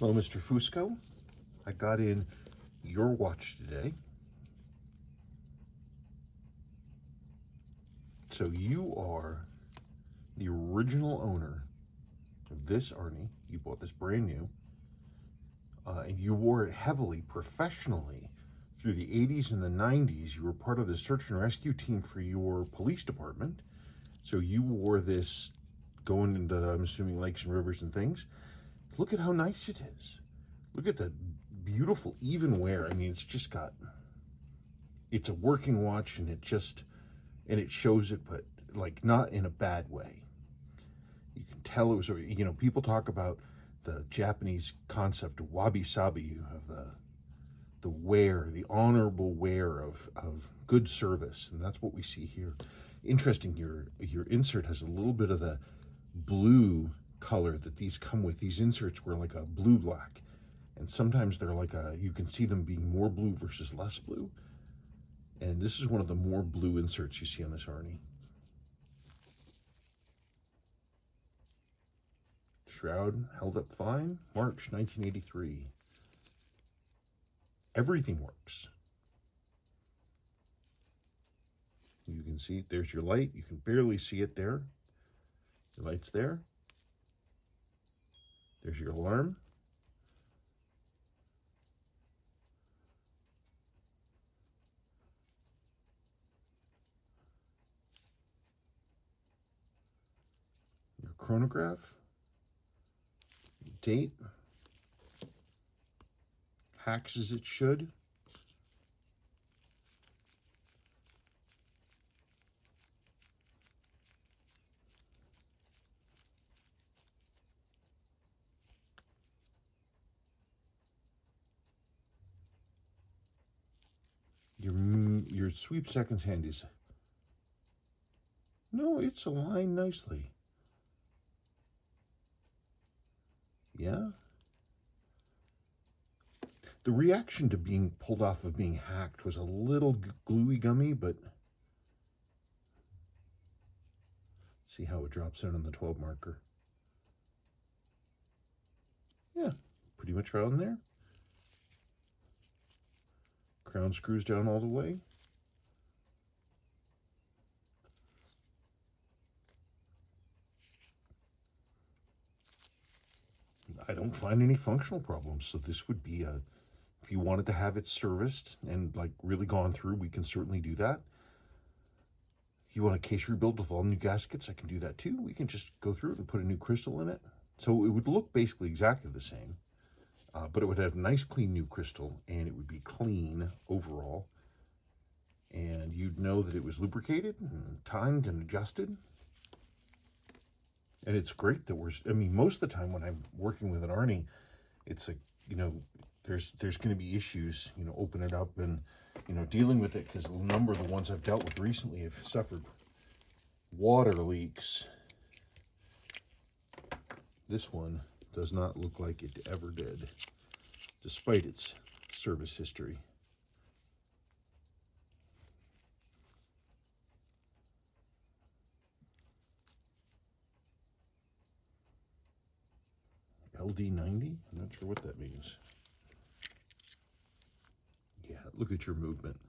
Hello, Mr. Fusco. I got in your watch today. So you are the original owner of this Arnie. You bought this brand new. And you wore it heavily, professionally, through the 80s and the 90s. You were part of the search and rescue team for your police department. So you wore this going into, I'm assuming, lakes and rivers and things. Look at how nice it is. Look at the beautiful even wear. I mean, it's just got, it's a working watch, and it shows it, but like not in a bad way. You can tell it was, you know, people talk about the Japanese concept of wabi-sabi. You have the wear, the honorable wear of good service, and that's what we see here. Interesting, your insert has a little bit of the blue color that these come with. These inserts were like a blue-black, and sometimes they're like you can see them being more blue versus less blue, and this is one of the more blue inserts you see on this Arnie. Shroud held up fine, March 1983. Everything works. You can see, there's your light. You can barely see it there. Your light's there. There's your alarm. Your chronograph. Date. Hacks as it should. Your sweep seconds hand is, no, it's aligned nicely. Yeah. The reaction to being pulled off of being hacked was a little gluey gummy, but see how it drops in on the 12 marker. Yeah, pretty much right on there. Crown screws down all the way. I don't find any functional problems, so this would be if you wanted to have it serviced and like really gone through, we can certainly do that. If you want a case rebuild with all new gaskets, I can do that too. We can just go through it and put a new crystal in it. So it would look basically exactly the same, but it would have nice, clean new crystal, and it would be clean overall. And you'd know that it was lubricated and timed and adjusted. And it's great that I mean, most of the time when I'm working with an Arnie, it's like, you know, there's going to be issues, you know, open it up and, you know, dealing with it, because a number of the ones I've dealt with recently have suffered water leaks. This one does not look like it ever did, despite its service history. LD90? I'm not sure what that means. Yeah, look at your movement.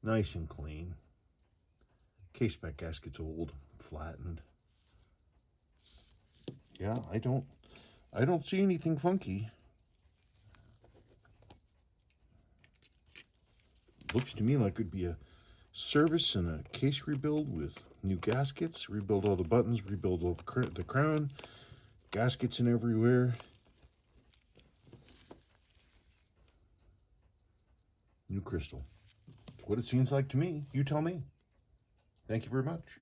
Nice and clean. Case back gasket's old, flattened. Yeah, I don't see anything funky. Looks to me like it would be a service and a case rebuild with new gaskets, rebuild all the buttons, rebuild all the crown, gaskets in everywhere. New crystal. What it seems like to me. You tell me. Thank you very much.